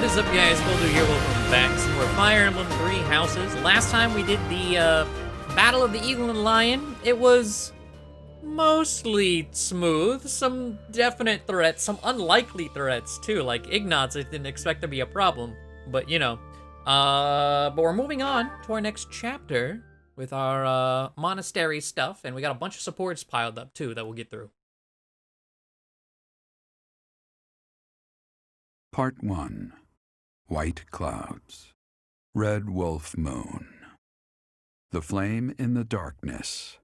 What is up, guys? Fódlan here. Welcome back to some more Fire Emblem 3 Houses. Last time we did the Battle of the Eagle and Lion. It was mostly smooth. Some definite threats, some unlikely threats too. Like Ignatz, I didn't expect to be a problem, but you know. But we're moving on to our next chapter with our monastery stuff, and we got a bunch of supports piled up too that we'll get through. Part 1. White Clouds. Red Wolf Moon. The Flame in the Darkness.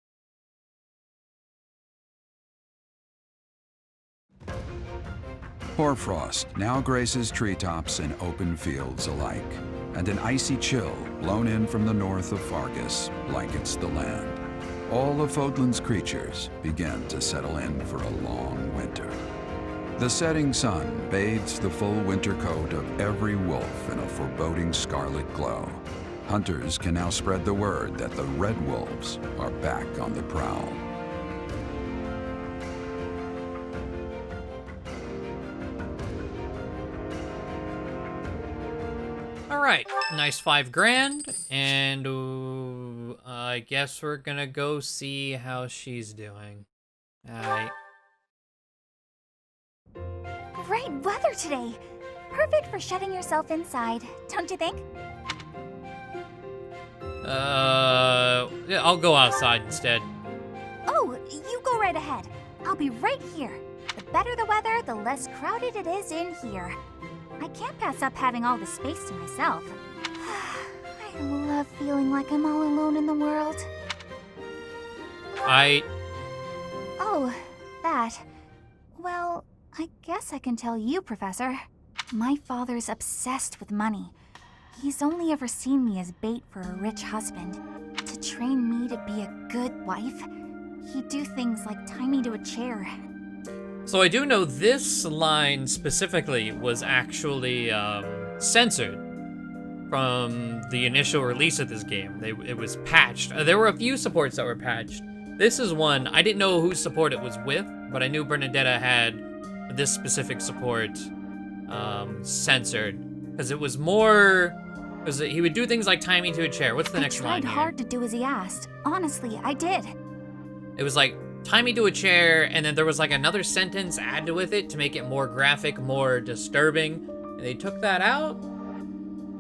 Hoarfrost now graces treetops and open fields alike, and an icy chill blown in from the north of Fargus blankets the land. All of Fódlan's creatures begin to settle in for a long winter. The setting sun bathes the full winter coat of every wolf in a foreboding scarlet glow. Hunters can now spread the word that the red wolves are back on the prowl. All right, nice 5 grand, and I guess we're gonna go see how she's doing. All right. Great weather today. Perfect for shutting yourself inside, don't you think? Yeah, I'll go outside instead. Oh, you go right ahead. I'll be right here. The better the weather, the less crowded it is in here. I can't pass up having all the space to myself. I love feeling like I'm all alone in the world. Oh, that. Well, I guess I can tell you, Professor. My father's obsessed with money. He's only ever seen me as bait for a rich husband. To train me to be a good wife, he'd do things like tie me to a chair. So I do know this line specifically was actually censored from the initial release of this game. It was patched. There were a few supports that were patched. This is one, I didn't know whose support it was with, but I knew Bernadetta had this specific support censored. Because it was more, because he would do things like tie me to a chair. What's the next line I tried hard to do as he asked. Honestly, I did. It was like, tie me to a chair, and then there was like another sentence added with it to make it more graphic, more disturbing. And they took that out.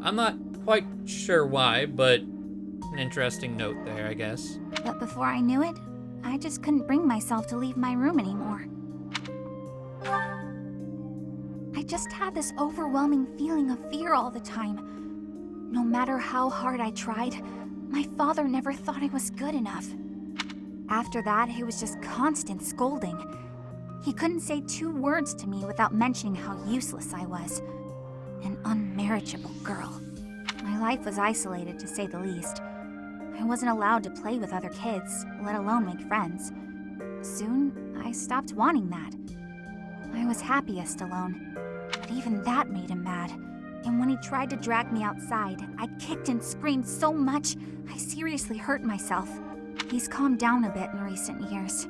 I'm not quite sure why, but an interesting note there, I guess. But before I knew it, I just couldn't bring myself to leave my room anymore. I just had this overwhelming feeling of fear all the time. No matter how hard I tried, my father never thought I was good enough. After that, it was just constant scolding. He couldn't say 2 words to me without mentioning how useless I was. An unmarriageable girl. My life was isolated, to say the least. I wasn't allowed to play with other kids, let alone make friends. Soon, I stopped wanting that. I was happiest alone, but even that made him mad. And when he tried to drag me outside, I kicked and screamed so much, I seriously hurt myself. He's calmed down a bit in recent years.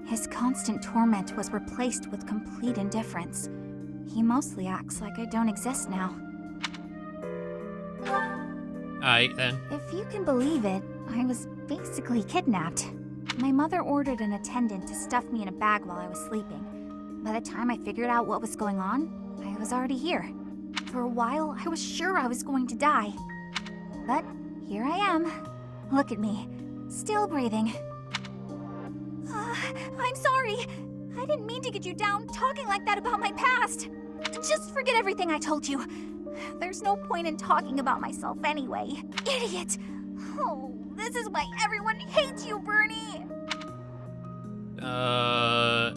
His constant torment was replaced with complete indifference. He mostly acts like I don't exist now. Alright, then. If you can believe it, I was basically kidnapped. My mother ordered an attendant to stuff me in a bag while I was sleeping. By the time I figured out what was going on, I was already here. For a while, I was sure I was going to die. But here I am. Look at me, still breathing. I'm sorry. I didn't mean to get you down talking like that about my past. Just forget everything I told you. There's no point in talking about myself anyway. Idiot! Oh, this is why everyone hates you, Bernie!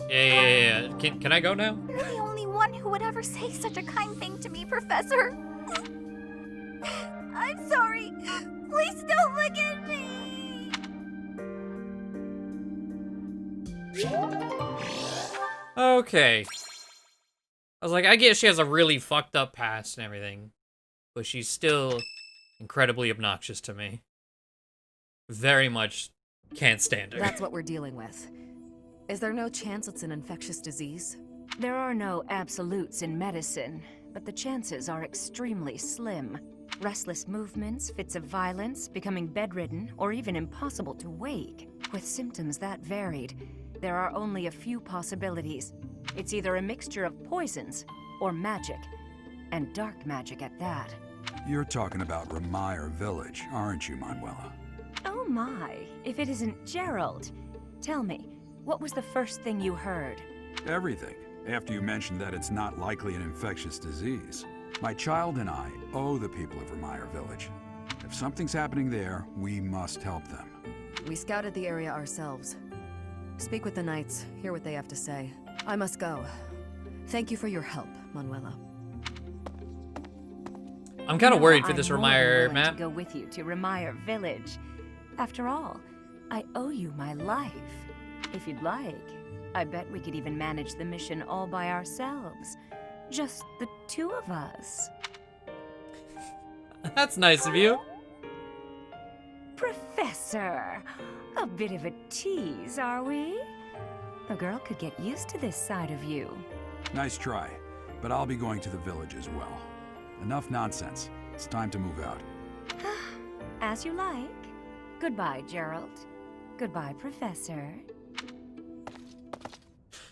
Yeah. Can I go now? You're the only one who would ever say such a kind thing to me, Professor. I'm sorry. Please don't look at me! Okay. I was like, I guess she has a really fucked up past and everything, but she's still incredibly obnoxious to me. Very much can't stand her. That's what we're dealing with. Is there no chance it's an infectious disease? There are no absolutes in medicine, but the chances are extremely slim. Restless movements, fits of violence, becoming bedridden, or even impossible to wake. With symptoms that varied, there are only a few possibilities. It's either a mixture of poisons or magic, and dark magic at that. You're talking about Remire Village, aren't you, Manuela? Oh my, if it isn't Gerald. Tell me, what was the first thing you heard? Everything, after you mentioned that it's not likely an infectious disease. My child and I owe the people of Remire Village. If something's happening there, we must help them. We scouted the area ourselves. Speak with the knights, hear what they have to say. I must go. Thank you for your help, Manuela. I'm kind of worried for this I'm more than Remire willing map. to go with you to Remire Village. After all, I owe you my life. If you'd like, I bet we could even manage the mission all by ourselves. Just the two of us. That's nice of you. Professor, a bit of a tease, are we? A girl could get used to this side of you. Nice try, but I'll be going to the village as well. Enough nonsense. It's time to move out. As you like. Goodbye, Gerald. Goodbye, Professor.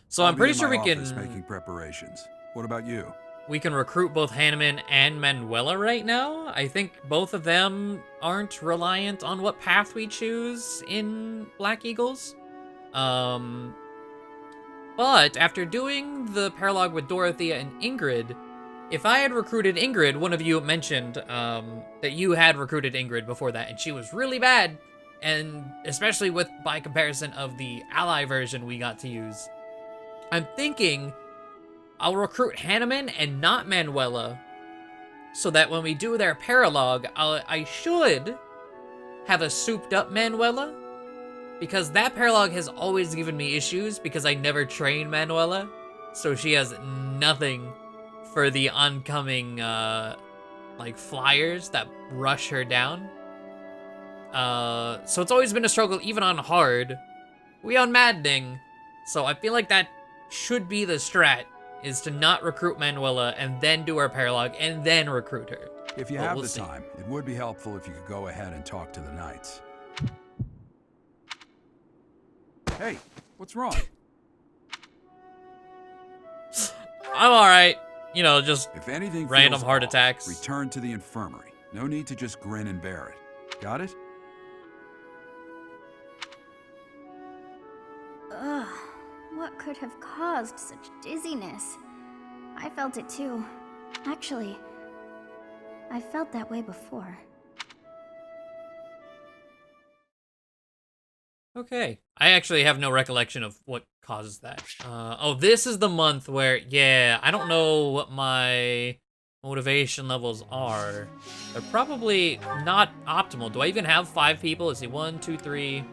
So I'll I'm be pretty in sure my we office can making preparations. What about you? recruit both Hanneman and Manuela right now. I think both of them aren't reliant on what path we choose in Black Eagles. But after doing the paralogue with Dorothea and Ingrid, if I had recruited Ingrid, one of you mentioned that you had recruited Ingrid before that, and she was really bad, and especially by comparison of the ally version we got to use. I'm thinking I'll recruit Hanneman and not Manuela, so that when we do their paralogue, I should have a souped-up Manuela, because that paralogue has always given me issues because I never trained Manuela, so she has nothing for the oncoming, like, flyers that rush her down. So it's always been a struggle, even on hard. We on Maddening, so I feel like that should be the strat, is to not recruit Manuela and then do our paralogue and then recruit her. If you But have we'll the see. time, it would be helpful if you could go ahead and talk to the knights. Hey, what's wrong? I'm alright. You know, just If anything random feels heart off, attacks. return to the infirmary. No need to just grin and bear it. Got it? Ugh, what could have caused such dizziness? I felt it too. Actually, I felt that way before. Okay. I actually have no recollection of what causes that. Oh, this is the month where, yeah, I don't know what my motivation levels are. They're probably not optimal. Do I even have 5 people? Let's see, 1, 2, 3,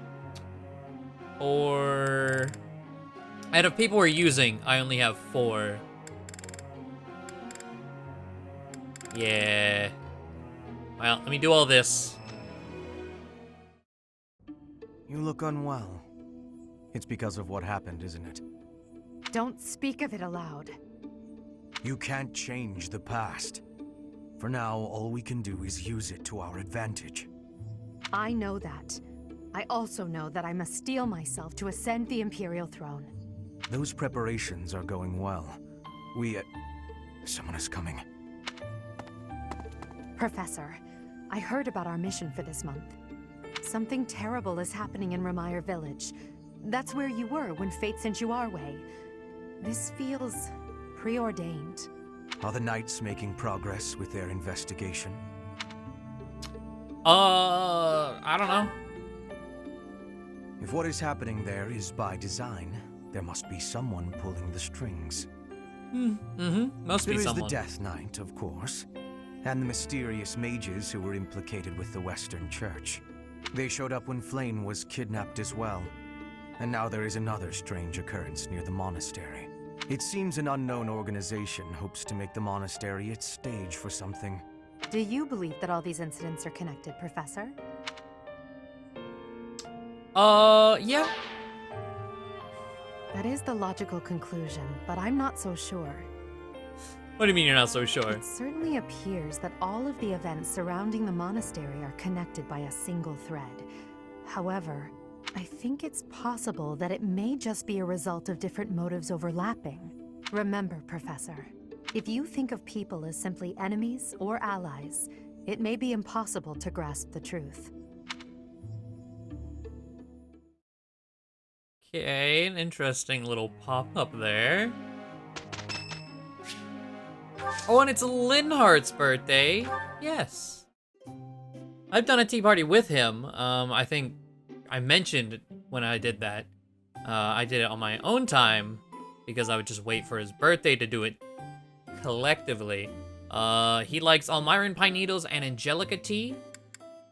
4. Out of people we're using, I only have 4. Yeah. Well, let me do all this. You look unwell. It's because of what happened, isn't it? Don't speak of it aloud. You can't change the past. For now, all we can do is use it to our advantage. I know that. I also know that I must steel myself to ascend the Imperial throne. Those preparations are going well. Someone is coming. Professor, I heard about our mission for this month. Something terrible is happening in Remire Village. That's where you were when fate sent you our way. This feels preordained. Are the knights making progress with their investigation? I don't know. If what is happening there is by design, there must be someone pulling the strings. Must There be is someone. the Death Knight, of course, and the mysterious mages who were implicated with the Western Church. They showed up when Flame was kidnapped as well, and now there is another strange occurrence near the monastery. It seems an unknown organization hopes to make the monastery its stage for something. Do you believe that all these incidents are connected, Professor? Yeah. That is the logical conclusion, but I'm not so sure. What do you mean you're not so sure? It certainly appears that all of the events surrounding the monastery are connected by a single thread. However, I think it's possible that it may just be a result of different motives overlapping. Remember, Professor, if you think of people as simply enemies or allies, it may be impossible to grasp the truth. Okay, an interesting little pop-up there. Oh, and it's Linhardt's birthday. Yes. I've done a tea party with him. I think I mentioned when I did that. I did it on my own time because I would just wait for his birthday to do it collectively. He likes Almiran pine needles and Angelica tea.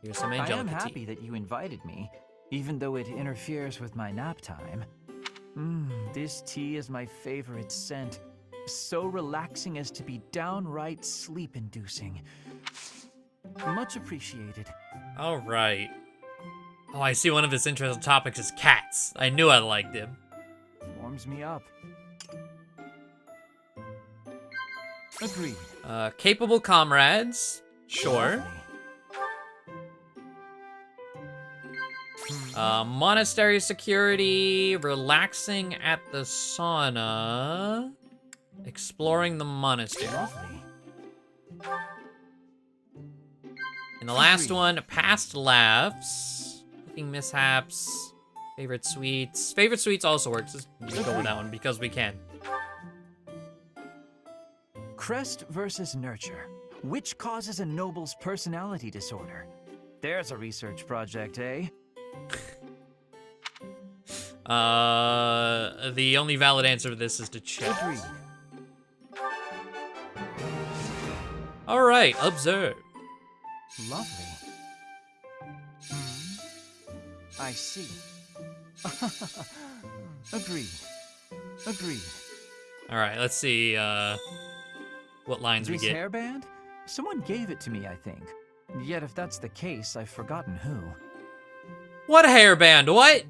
Here's some Angelica tea. I am happy that you invited me, even though it interferes with my nap time. This tea is my favorite scent. So relaxing as to be downright sleep-inducing. Much appreciated. All right. Oh, I see one of his interesting topics is cats. I knew I liked him. Warms me up. Agreed. Capable comrades. Sure. Monastery security. Relaxing at the sauna. Exploring the monastery. Lovely. And the last one, past laughs. Cooking mishaps. Favorite sweets. Favorite sweets also works. Let's go with that one because we can. Crest versus nurture. Which causes a noble's personality disorder? There's a research project, eh? The only valid answer to this is to check. Agreed. All right, observe. Lovely. I see. Agreed. Agreed. All right, let's see what lines we This get. hairband? Someone gave it to me, I think. Yet if that's the case, I've forgotten who. What hairband? What?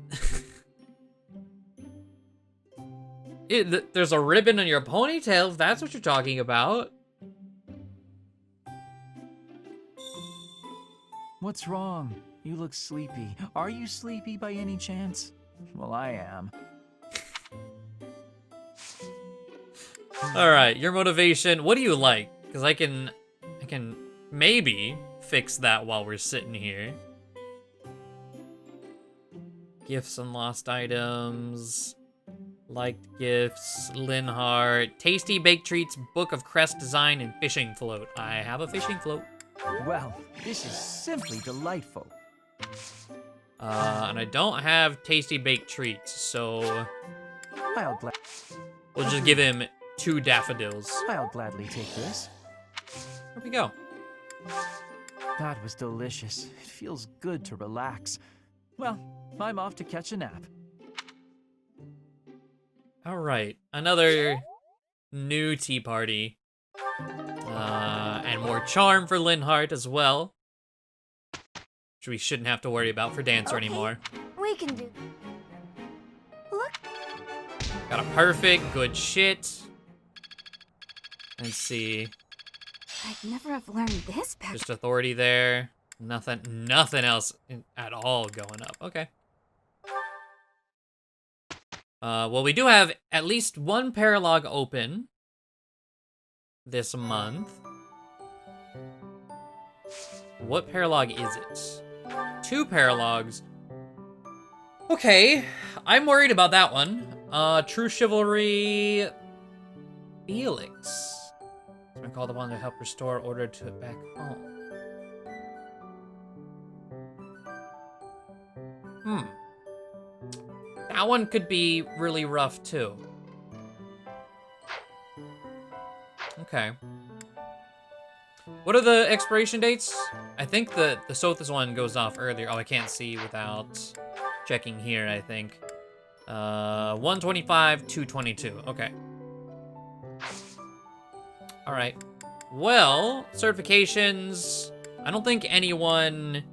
There's a ribbon on your ponytail, if that's what you're talking about. What's wrong? You look sleepy. Are you sleepy by any chance? Well, I am. All right, your motivation. What do you like? Because I can maybe fix that while we're sitting here. Gifts and lost items. Liked gifts. Linhardt. Tasty baked treats. Book of crest design and fishing float. I have a fishing float. Well, this is simply delightful. And I don't have tasty baked treats, so we'll just give him 2 daffodils. I'll gladly take this. There we go. That was delicious. It feels good to relax. Well, I'm off to catch a nap. All right, another new tea party. And more charm for Linhardt as well. Which we shouldn't have to worry about for Dancer anymore. We can do. Look. Got a perfect, good shit. Let's see. I'd never have learned this back. Just authority there. Nothing else at all going up. Okay. Well, we do have at least one paralog open this month. What paralog is it? 2 paralogs. Okay, I'm worried about that one. True Chivalry Felix. Has been called upon to help restore order to back home. That one could be really rough too. Okay. What are the expiration dates? I think the Sothis one goes off earlier. Oh, I can't see without checking here, I think. 125, 222. Okay. All right. Well, certifications. I don't think anyone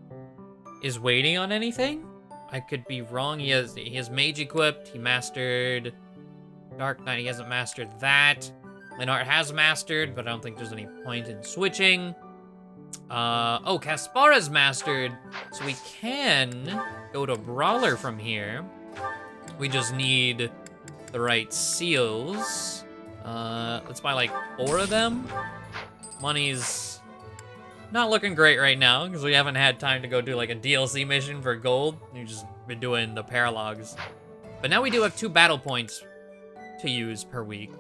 is waiting on anything. I could be wrong. He has mage equipped. He mastered Dark Knight. He hasn't mastered that. Linhart has mastered, but I don't think there's any point in switching. Oh, Caspara's mastered, so we can go to Brawler from here. We just need the right seals. Let's buy like 4 of them. Money's not looking great right now because we haven't had time to go do like a DLC mission for gold. We've just been doing the paralogs. But now we do have 2 battle points to use per week.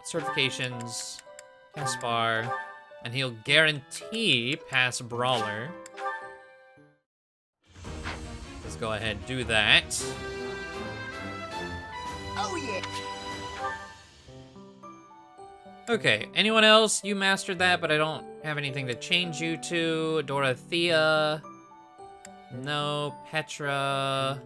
Certifications, Caspar, and he'll guarantee pass Brawler. Let's go ahead and do that. Oh yeah. Okay, anyone else? You mastered that, but I don't have anything to change you to. Dorothea. No. Petra.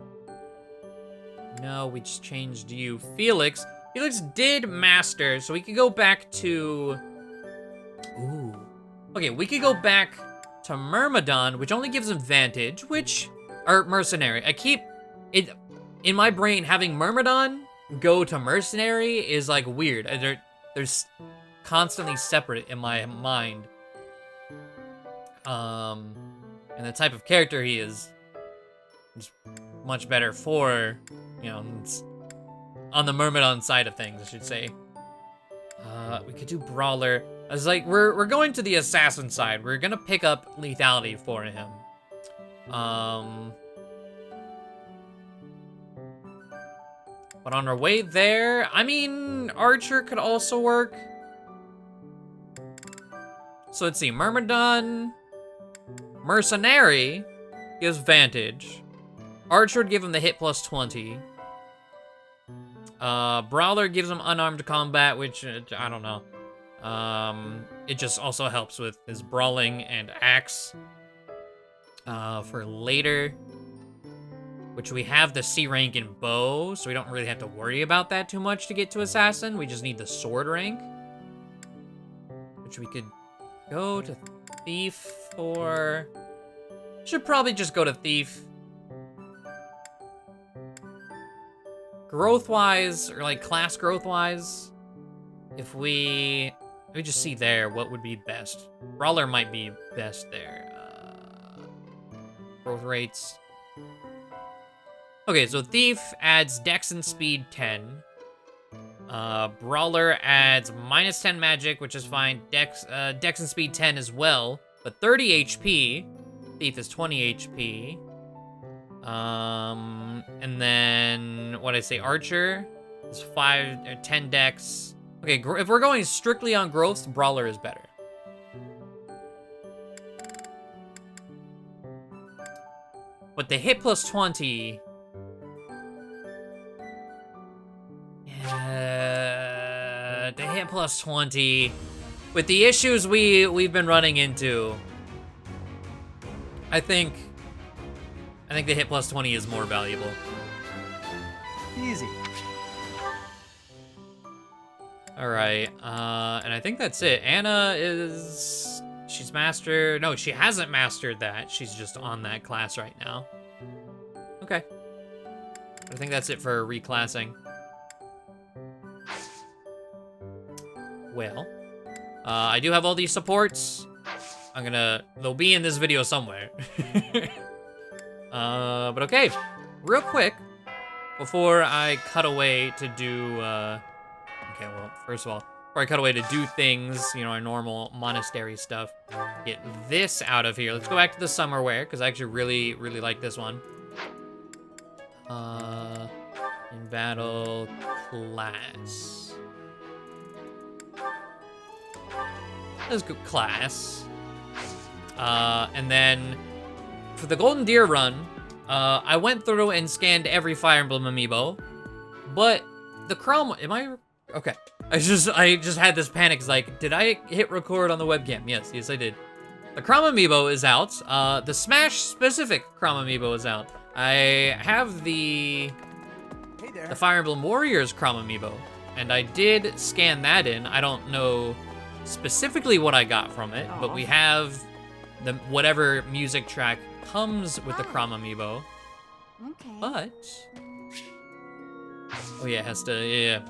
No, we just changed you. Felix. Felix did master, so we could go back to... Ooh. Okay, we could go back to Myrmidon, which only gives advantage, which... Or Mercenary. I keep... it in my brain, having Myrmidon go to Mercenary is, like, weird. There's constantly separate in my mind. And the type of character he is much better for, you know, it's on the Myrmidon side of things, I should say. We could do Brawler. I was like, we're going to the Assassin side. We're gonna pick up lethality for him. But on our way there, I mean, Archer could also work. So let's see, Myrmidon, Mercenary gives Vantage. Archer would give him the hit plus 20. Brawler gives him unarmed combat, which, I don't know. It just also helps with his brawling and axe. For later, which we have the C rank in bow, so we don't really have to worry about that too much to get to Assassin. We just need the sword rank, which we could go to Thief for. Should probably just go to Thief. Growth-wise, or like class growth-wise, if we just see there what would be best. Brawler might be best there. Growth rates. Okay, so Thief adds Dex and Speed 10. Brawler adds minus 10 magic, which is fine. Dex and Speed 10 as well, but 30 HP. Thief is 20 HP. And then, what did I say, Archer is 5 or 10 Dex. Okay, if we're going strictly on growths, Brawler is better. But the hit plus 20... the hit plus 20... With the issues we've been running into... I think the hit plus 20 is more valuable. Easy. Alright, and I think that's it. Anna is... She's mastered... No, she hasn't mastered that. She's just on that class right now. Okay. I think that's it for reclassing. Well, I do have all these supports. They'll be in this video somewhere. But okay, real quick, before I cut away to do, okay, well, first of all, before I cut away to do things, you know, our normal monastery stuff, get this out of here. Let's go back to the summer wear, because I actually really, really like this one. In battle class. Let's go class. And then for the Golden Deer run, I went through and scanned every Fire Emblem amiibo, but the Chrome, okay. I just had this panic. It's like, did I hit record on the webcam? Yes, I did. The Chrome amiibo is out. The Smash specific Chrome amiibo is out. I have the Fire Emblem Warriors Chrome amiibo, and I did scan that in. I don't know specifically what I got from it, but we have the whatever music track comes with the Chrome amiibo. Okay. But oh yeah, it has to, yeah.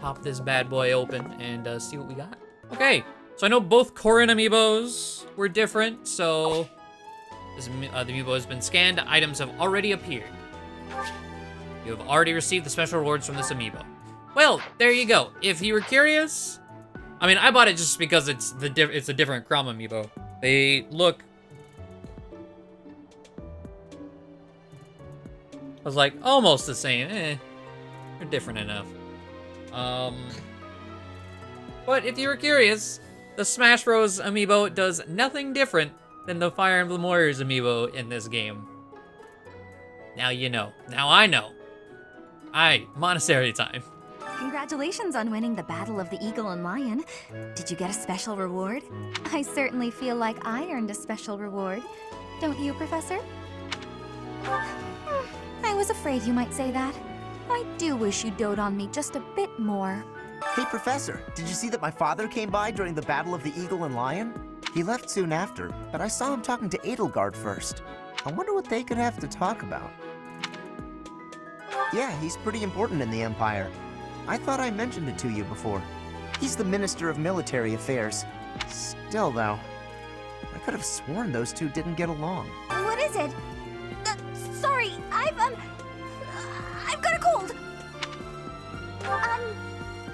pop this bad boy open and see what we got. Okay, so I know both Corrin amiibos were different, so the amiibo has been scanned. Items have already appeared. You have already received the special rewards from this amiibo. Well, there you go. If you were curious, I mean, I bought it just because it's a different Chrome amiibo. They look. I was like, almost the same. They're different enough. But if you were curious, the Smash Bros. Amiibo does nothing different than the Fire Emblem Warriors amiibo in this game. Now you know. Now I know. Monastery time. Congratulations on winning the Battle of the Eagle and Lion. Did you get a special reward? I certainly feel like I earned a special reward. Don't you, Professor? I was afraid you might say that. I do wish you dote on me just a bit more. Hey, Professor, did you see that my father came by during the Battle of the Eagle and Lion? He left soon after, but I saw him talking to Edelgard first. I wonder what they could have to talk about. Yeah, he's pretty important in the Empire. I thought I mentioned it to you before. He's the Minister of Military Affairs. Still, though, I could have sworn those two didn't get along. What is it? Sorry, I've got a cold.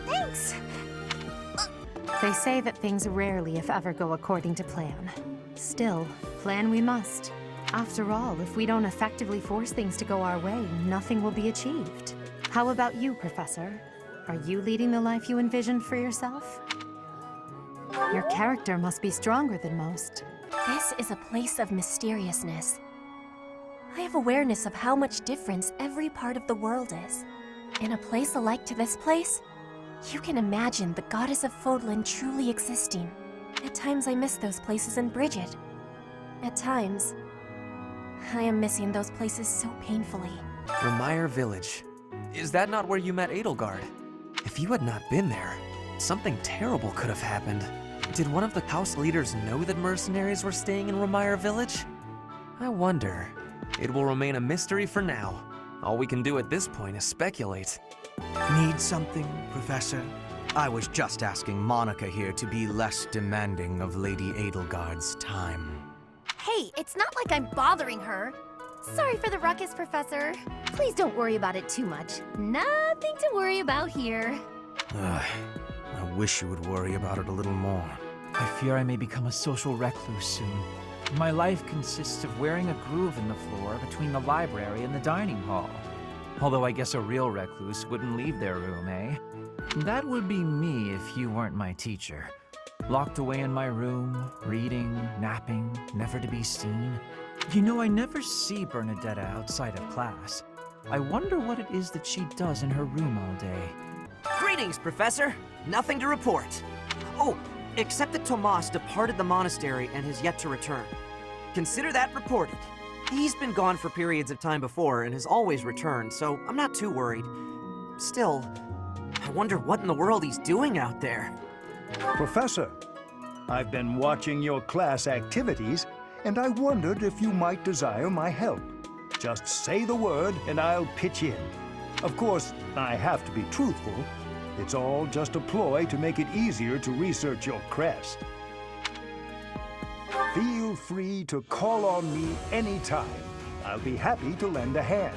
Thanks. They say that things rarely, if ever, go according to plan. Still, plan we must. After all, if we don't effectively force things to go our way, nothing will be achieved. How about you, Professor? Are you leading the life you envisioned for yourself? Your character must be stronger than most. This is a place of mysteriousness. I have awareness of how much difference every part of the world is. In a place alike to this place, you can imagine the goddess of Fódlan truly existing. At times I miss those places in Bridget. At times, I am missing those places so painfully. Remire Village. Is that not where you met Edelgard? If you had not been there, something terrible could have happened. Did one of the house leaders know that mercenaries were staying in Remire Village? I wonder. It will remain a mystery for now. All we can do at this point is speculate. Need something, Professor? I was just asking Monica here to be less demanding of Lady Edelgard's time. Hey, it's not like I'm bothering her. Sorry for the ruckus, Professor. Please don't worry about it too much. Nothing to worry about here. I wish you would worry about it a little more. I fear I may become a social recluse soon. My life consists of wearing a groove in the floor between the library and the dining hall. Although I guess a real recluse wouldn't leave their room, eh? That would be me if you weren't my teacher. Locked away in my room, reading, napping, never to be seen. You know, I never see Bernadetta outside of class. I wonder what it is that she does in her room all day. Greetings, Professor. Nothing to report. Oh, except that Tomas departed the monastery and has yet to return. Consider that reported. He's been gone for periods of time before and has always returned, so I'm not too worried. Still, I wonder what in the world he's doing out there. Professor, I've been watching your class activities, and I wondered if you might desire my help. Just say the word, and I'll pitch in. Of course, I have to be truthful. It's all just a ploy to make it easier to research your crest. Feel free to call on me anytime. I'll be happy to lend a hand.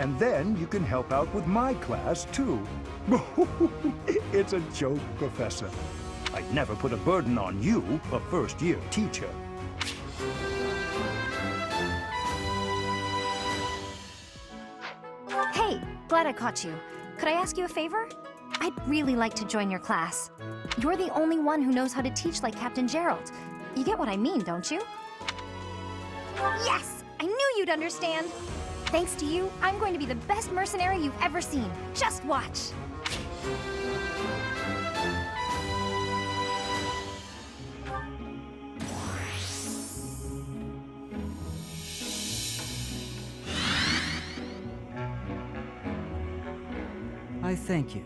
And then you can help out with my class, too. It's a joke, Professor. I'd never put a burden on you, a first-year teacher. Hey, glad I caught you. Could I ask you a favor? I'd really like to join your class. You're the only one who knows how to teach like Captain Gerald. You get what I mean, don't you? Yes! I knew you'd understand! Thanks to you, I'm going to be the best mercenary you've ever seen. Just watch! I thank you.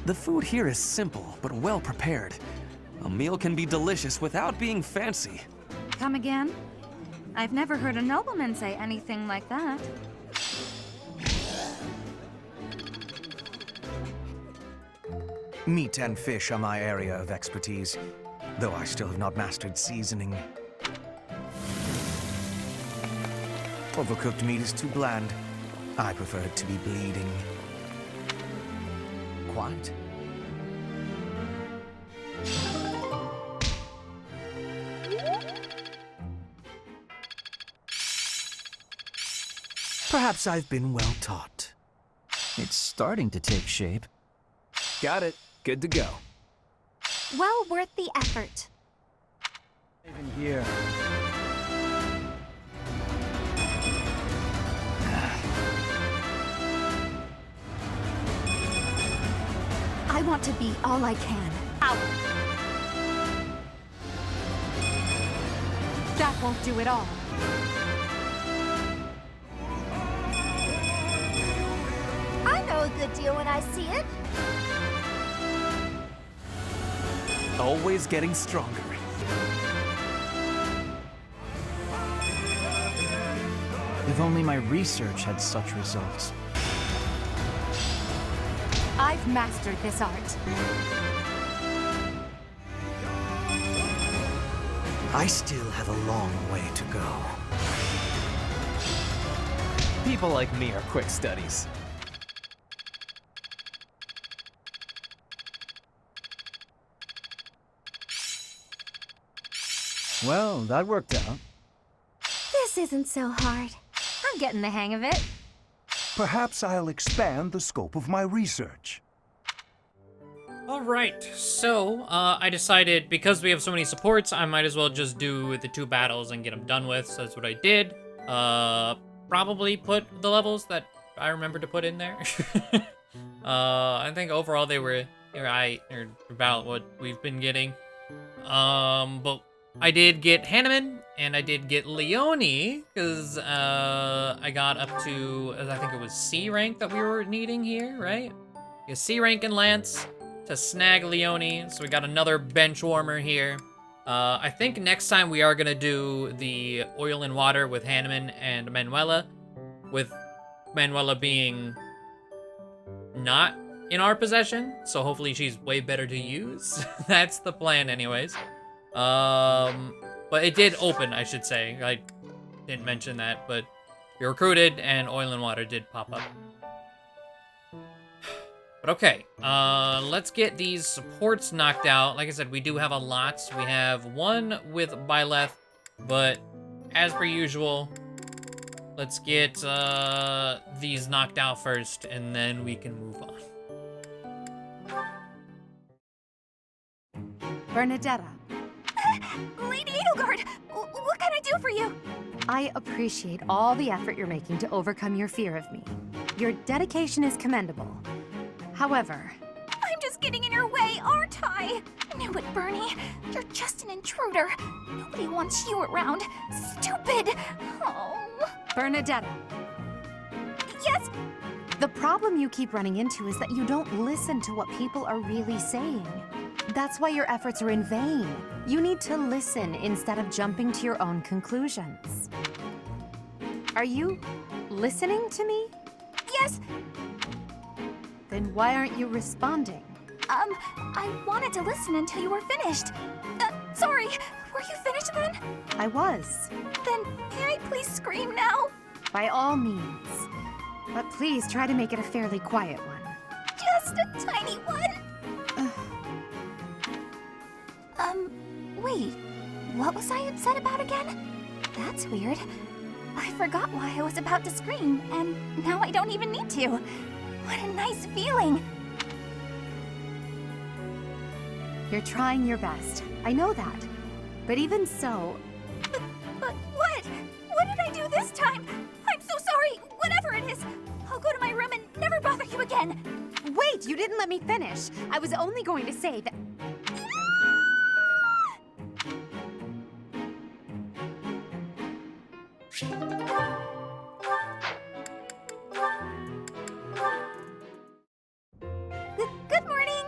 The food here is simple, but well prepared. A meal can be delicious without being fancy. Come again? I've never heard a nobleman say anything like that. Meat and fish are my area of expertise, though I still have not mastered seasoning. Overcooked meat is too bland. I prefer it to be bleeding. Quiet. Perhaps I've been well taught. It's starting to take shape. Got it. Good to go. Well worth the effort. Even here. I want to be all I can. Ow! That won't do it all. I know a good deal when I see it. Always getting stronger. If only my research had such results. I've mastered this art. I still have a long way to go. People like me are quick studies. Well, that worked out. This isn't so hard. I'm getting the hang of it. Perhaps I'll expand the scope of my research. Alright, so, I decided, because we have so many supports, I might as well just do the 2 battles and get them done with, so that's what I did. Probably put the levels that I remember to put in there. I think overall they were right, or about what we've been getting. But I did get Hanneman, and I did get Leone, because, I got up to, I think it was C rank that we were needing here, right? Yeah, C rank and Lance to snag Leone, so we got another bench warmer here. I think next time we are gonna do the oil and water with Hanneman and Manuela, with Manuela being not in our possession, so hopefully she's way better to use. That's the plan anyways. But it did open, I should say. I didn't mention that, but we recruited and oil and water did pop up. But okay, let's get these supports knocked out. Like I said, we do have a lot. We have one with Byleth, but as per usual, let's get these knocked out first, and then we can move on. Bernadetta, Lady Edelgard, what can I do for you? I appreciate all the effort you're making to overcome your fear of me. Your dedication is commendable. However, I'm just getting in your way, aren't I? Knew it, Bernie. You're just an intruder. Nobody wants you around. Stupid. Oh. Bernadetta. Yes? The problem you keep running into is that you don't listen to what people are really saying. That's why your efforts are in vain. You need to listen instead of jumping to your own conclusions. Are you listening to me? Yes. Then why aren't you responding? I wanted to listen until you were finished. Sorry. Were you finished then? I was. Then may I please scream now? By all means. But please try to make it a fairly quiet one. Just a tiny one. Wait. What was I upset about again? That's weird. I forgot why I was about to scream, and now I don't even need to. What a nice feeling. You're trying your best. I know that. But even so... But what? What did I do this time? I'm so sorry. Whatever it is. I'll go to my room and never bother you again. Wait, you didn't let me finish. I was only going to say that... Good morning.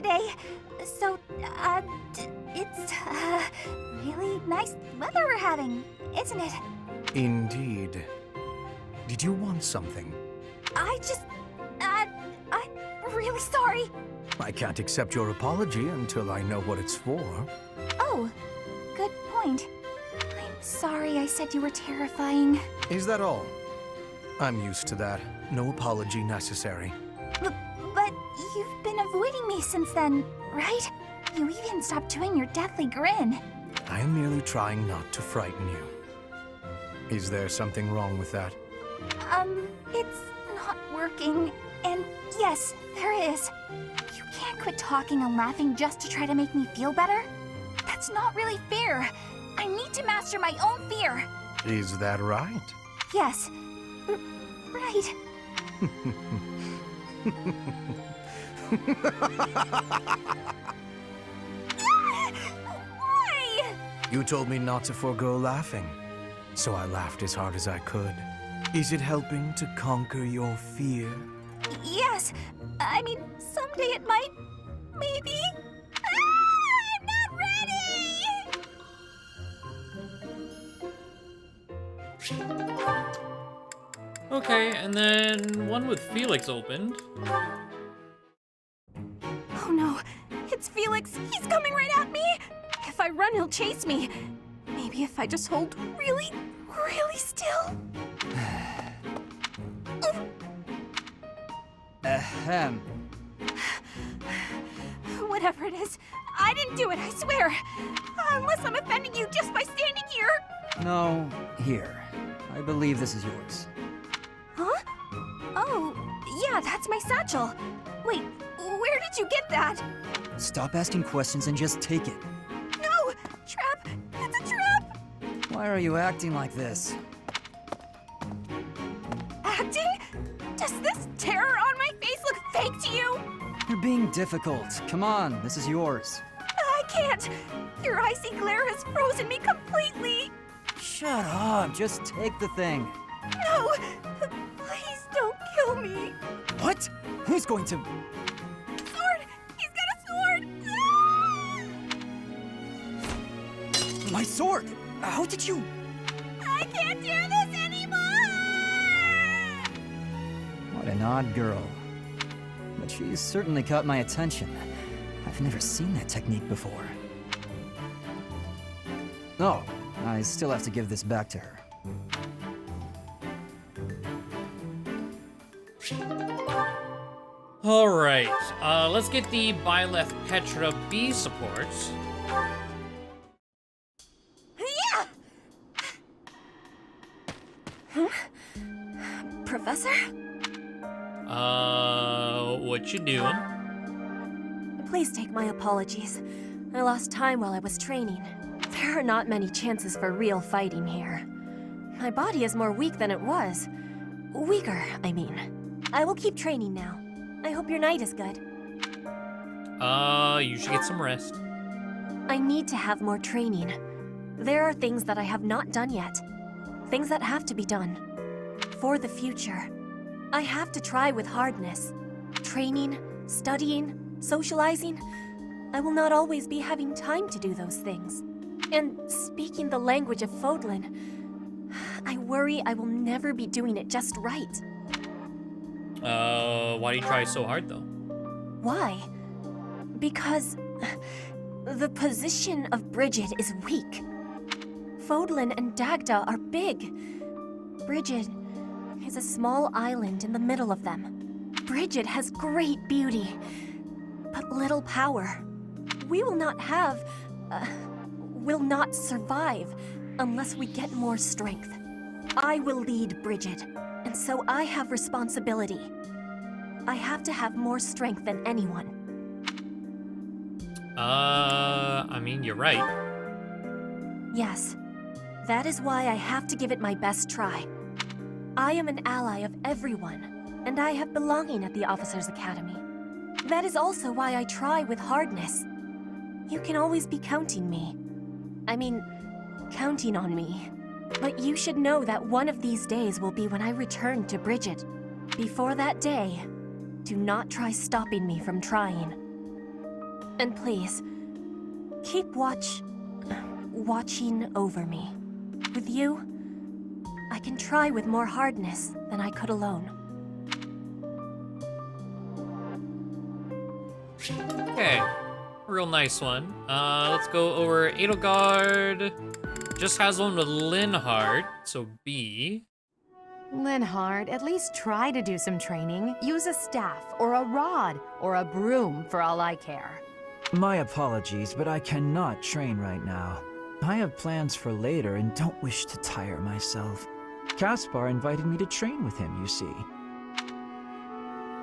today. So, it's, really nice weather we're having, isn't it? Indeed. Did you want something? I'm really sorry. I can't accept your apology until I know what it's for. Oh, good point. I'm sorry I said you were terrifying. Is that all? I'm used to that. No apology necessary. But you've been avoiding me since then, right? You even stopped doing your deathly grin. I am merely trying not to frighten you. Is there something wrong with that? It's not working. And yes, there is. You can't quit talking and laughing just to try to make me feel better. That's not really fair. I need to master my own fear. Is that right? Yes. Right. Why? You told me not to forego laughing, so I laughed as hard as I could. Is it helping to conquer your fear? Yes. I mean, someday it might. Maybe. I'm not ready! Okay, and then one with Felix opened. Oh no, it's Felix. He's coming right at me. If I run, he'll chase me. Maybe if I just hold really, really still. Ahem. Whatever it is, I didn't do it, I swear. Unless I'm offending you just by standing here. No, here. I believe this is yours. Huh? Oh, yeah, that's my satchel. Wait, where did you get that? Stop asking questions and just take it. No! Trap! It's a trap! Why are you acting like this? Acting? Does this terror on my face look fake to you? You're being difficult. Come on, this is yours. I can't! Your icy glare has frozen me completely! Shut up, just take the thing. No! Please don't kill me! What? Who's going to... Sword! He's got a sword! Ah! My sword! How did you... I can't do this anymore! What an odd girl. But she's certainly caught my attention. I've never seen that technique before. Oh, I still have to give this back to her. Alright, let's get the Byleth Petra B support. Yeah! Huh? Professor? What you doing? Please take my apologies. I lost time while I was training. There are not many chances for real fighting here. My body is more weak than it was. Weaker, I mean. I will keep training now. I hope your night is good. You should get some rest. I need to have more training. There are things that I have not done yet. Things that have to be done. For the future. I have to try with hardness. Training, studying, socializing. I will not always be having time to do those things. And speaking the language of Fódlan, I worry I will never be doing it just right. Why do you try so hard, though? Why? Because the position of Bridget is weak. Fódlan and Dagda are big. Bridget is a small island in the middle of them. Bridget has great beauty, but little power. We will not survive unless we get more strength. I will lead Bridget, and so I have responsibility. I have to have more strength than anyone. I mean, you're right. Yes. That is why I have to give it my best try. I am an ally of everyone, and I have belonging at the Officers' Academy. That is also why I try with hardness. You can always be counting on me. But you should know that one of these days will be when I return to Bridget. Before that day, do not try stopping me from trying. And please, keep watching over me. With you, I can try with more hardness than I could alone. Okay, real nice one. Let's go over Edelgard. Just has one with Linhardt, so B. Linhardt, at least try to do some training. Use a staff, or a rod, or a broom for all I care. My apologies, but I cannot train right now. I have plans for later and don't wish to tire myself. Caspar invited me to train with him, you see.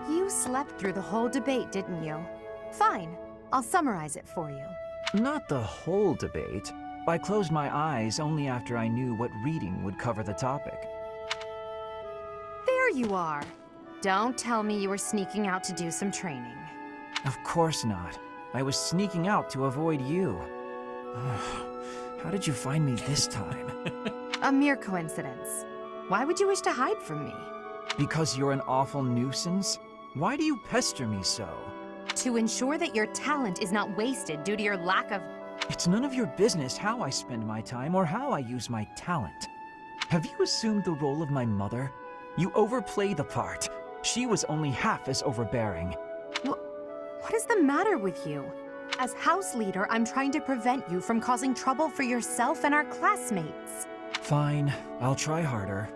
You slept through the whole debate, didn't you? Fine, I'll summarize it for you. Not the whole debate. I closed my eyes only after I knew what reading would cover the topic. There you are. Don't tell me you were sneaking out to do some training. Of course not. I was sneaking out to avoid you. How did you find me this time? A mere coincidence. Why would you wish to hide from me? Because you're an awful nuisance? Why do you pester me so? To ensure that your talent is not wasted due to your lack of... It's none of your business how I spend my time or how I use my talent. Have you assumed the role of my mother? You overplay the part. She was only half as overbearing. What is the matter with you? As house leader, I'm trying to prevent you from causing trouble for yourself and our classmates. Fine, I'll try harder.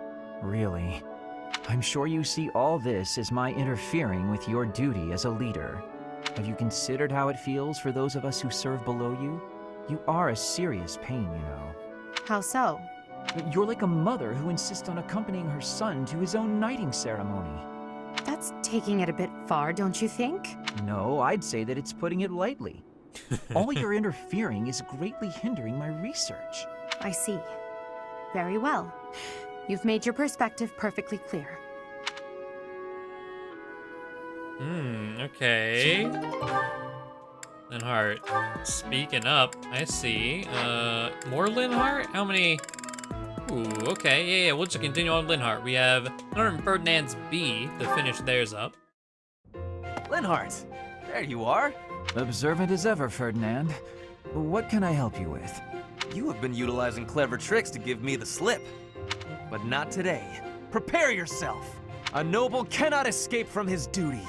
Really. I'm sure you see all this as my interfering with your duty as a leader. Have you considered how it feels for those of us who serve below you? You are a serious pain, you know. How so? You're like a mother who insists on accompanying her son to his own knighting ceremony. That's taking it a bit far, don't you think? No, I'd say that it's putting it lightly. All your interfering is greatly hindering my research. I see. Very well. You've made your perspective perfectly clear. Okay. Linhardt. Speaking up, I see. More Linhardt? How many? Ooh, okay, yeah, we'll just continue on Linhardt. We have Learn Ferdinand's B to finish theirs up. Linhardt, there you are. Observant as ever, Ferdinand. What can I help you with? You have been utilizing clever tricks to give me the slip. But not today. Prepare yourself. A noble cannot escape from his duty.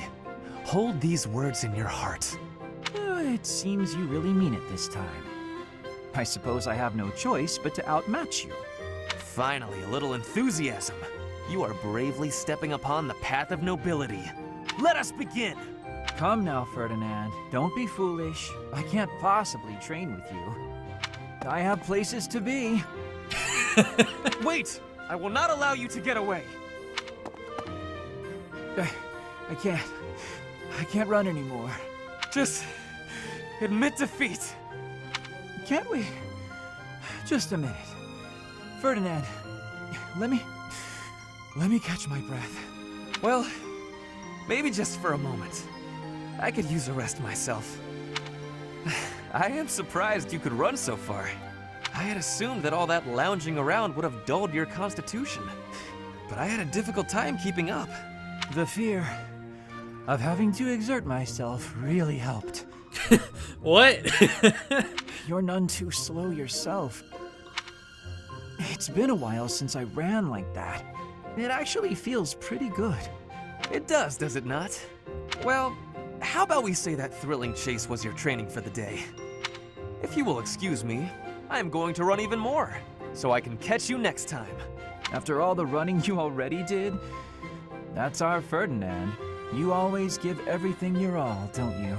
Hold these words in your heart. It seems you really mean it this time. I suppose I have no choice but to outmatch you. Finally, a little enthusiasm. You are bravely stepping upon the path of nobility. Let us begin! Come now, Ferdinand. Don't be foolish. I can't possibly train with you. I have places to be. Wait! I will not allow you to get away! I can't run anymore. Just admit defeat. Can't we? Just a minute. Ferdinand, let me catch my breath. Well, maybe just for a moment. I could use a rest myself. I am surprised you could run so far. I had assumed that all that lounging around would have dulled your constitution, but I had a difficult time keeping up. The fear of having to exert myself really helped. What? You're none too slow yourself. It's been a while since I ran like that. It actually feels pretty good. It does it not? Well, how about we say that thrilling chase was your training for the day? If you will excuse me, I am going to run even more, so I can catch you next time. After all the running you already did? That's our Ferdinand. You always give everything your all, don't you?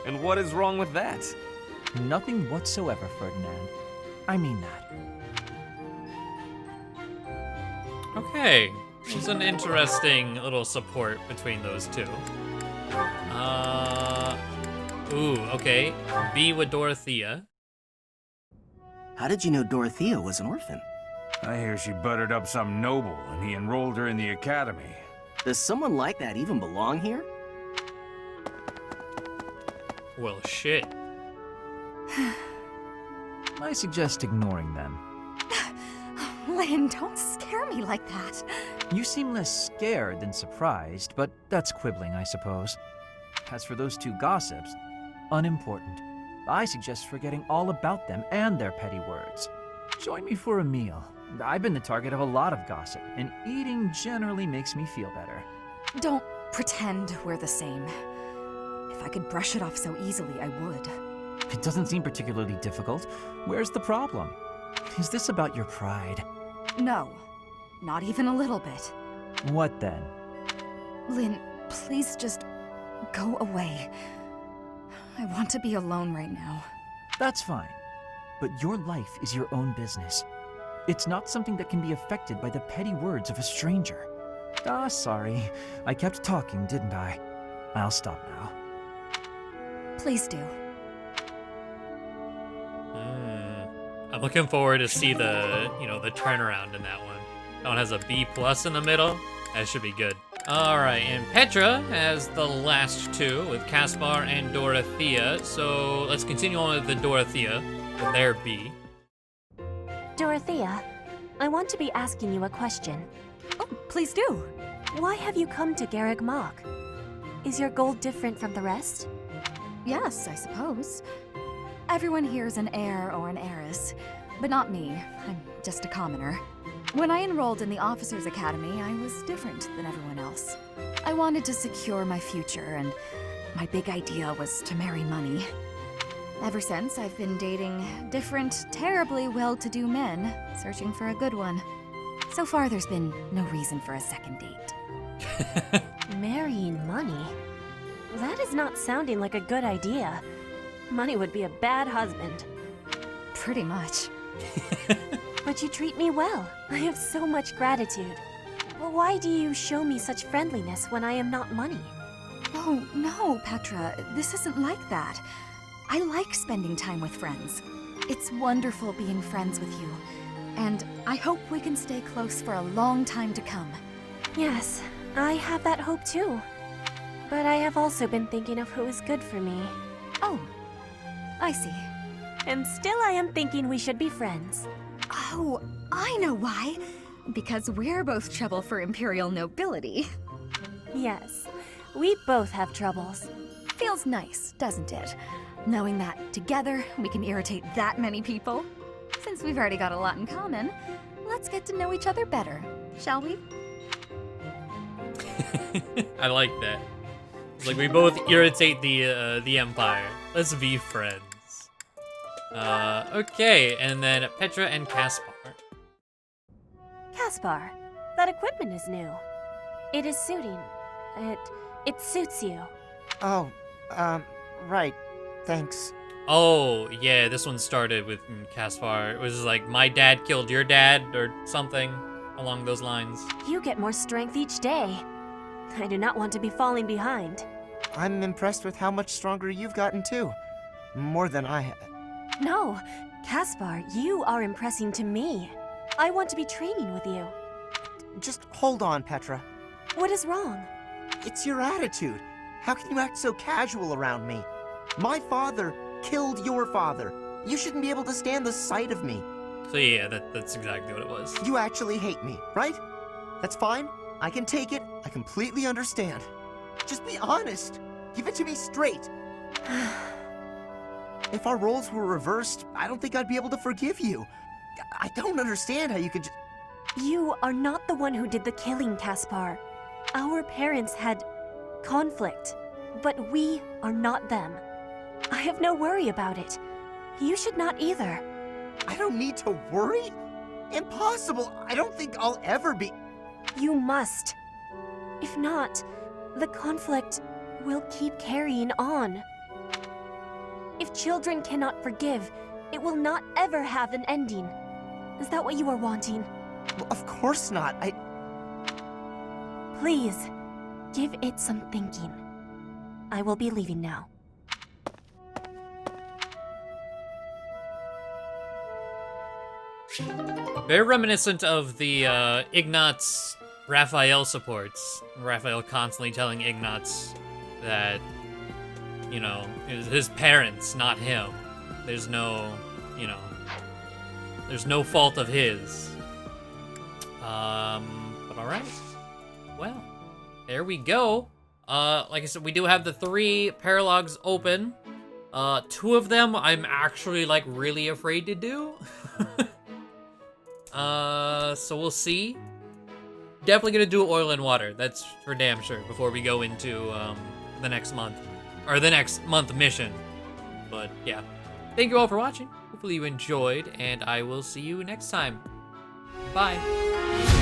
And what is wrong with that? Nothing whatsoever, Ferdinand. I mean that. Okay, it's an interesting little support between those two. Ooh, okay. B with Dorothea. How did you know Dorothea was an orphan? I hear she buttered up some noble and he enrolled her in the academy. Does someone like that even belong here? Well, shit. I suggest ignoring them. Lynn, don't scare me like that. You seem less scared than surprised, but that's quibbling, I suppose. as for those two gossips, unimportant. I suggest forgetting all about them and their petty words. Join me for a meal. I've been the target of a lot of gossip, and eating generally makes me feel better. Don't pretend we're the same. If I could brush it off so easily, I would. It doesn't seem particularly difficult. Where's the problem? Is this about your pride? No, not even a little bit. What then? Lynn, please just go away. I want to be alone right now. That's fine. But your life is your own business. It's not something that can be affected by the petty words of a stranger. Sorry. I kept talking, didn't I? I'll stop now. Please do. I'm looking forward to see the, the turnaround in that one. That one has a B+ in the middle. That should be good. All right, and Petra has the last two with Caspar and Dorothea. So let's continue on with the Dorothea, with their B. Dorothea, I want to be asking you a question. Oh, please do. Why have you come to Garreg Mach? Is your goal different from the rest? Yes, I suppose. Everyone here is an heir or an heiress, but not me. I'm just a commoner. When I enrolled in the Officers' Academy, I was different than everyone else. I wanted to secure my future, and my big idea was to marry money. Ever since, I've been dating different, terribly well-to-do men, searching for a good one. So far, there's been no reason for a second date. Marrying money? That is not sounding like a good idea. Money would be a bad husband. Pretty much. But you treat me well. I have so much gratitude. Well, why do you show me such friendliness when I am not money? Oh, no, Petra. This isn't like that. I like spending time with friends. It's wonderful being friends with you. And I hope we can stay close for a long time to come. Yes, I have that hope too. But I have also been thinking of who is good for me. Oh, I see. And still I am thinking we should be friends. Oh, I know why. Because we're both trouble for Imperial nobility. Yes, we both have troubles. Feels nice, doesn't it? Knowing that together we can irritate that many people. Since we've already got a lot in common, let's get to know each other better, shall we? I like that. It's like we both irritate the Empire. Let's be friends. Okay, and then Petra and Caspar. Caspar, that equipment is new. It is suiting. It suits you. Oh, right. Thanks. Oh, yeah, this one started with Caspar. It was like, my dad killed your dad, or something along those lines. You get more strength each day. I do not want to be falling behind. I'm impressed with how much stronger you've gotten too. More than I have. No, Caspar, you are impressing to me. I want to be training with you. Just hold on, Petra. What is wrong? It's your attitude. How can you act so casual around me? My father killed your father. You shouldn't be able to stand the sight of me. So yeah, that's exactly what it was. You actually hate me, right? That's fine. I can take it. I completely understand. Just be honest. Give it to me straight. If our roles were reversed, I don't think I'd be able to forgive you. I don't understand how you could You are not the one who did the killing, Caspar. Our parents had conflict, but we are not them. I have no worry about it. You should not either. I don't need to worry? Impossible! I don't think I'll ever be... You must. If not, the conflict will keep carrying on. If children cannot forgive, it will not ever have an ending. Is that what you are wanting? Well, of course not. Please, give it some thinking. I will be leaving now. Very reminiscent of the Ignatz Raphael supports. Raphael constantly telling Ignatz that, you know, it was his parents, not him. There's no, you know, there's no fault of his. But alright. Well, there we go. Like I said, we do have the 3 paralogs open. 2 of them I'm actually, like, really afraid to do. So we'll see. Definitely gonna do oil and water, that's for damn sure, before we go into, the next month. Or the next month mission. But, yeah. Thank you all for watching. Hopefully you enjoyed, and I will see you next time. Bye.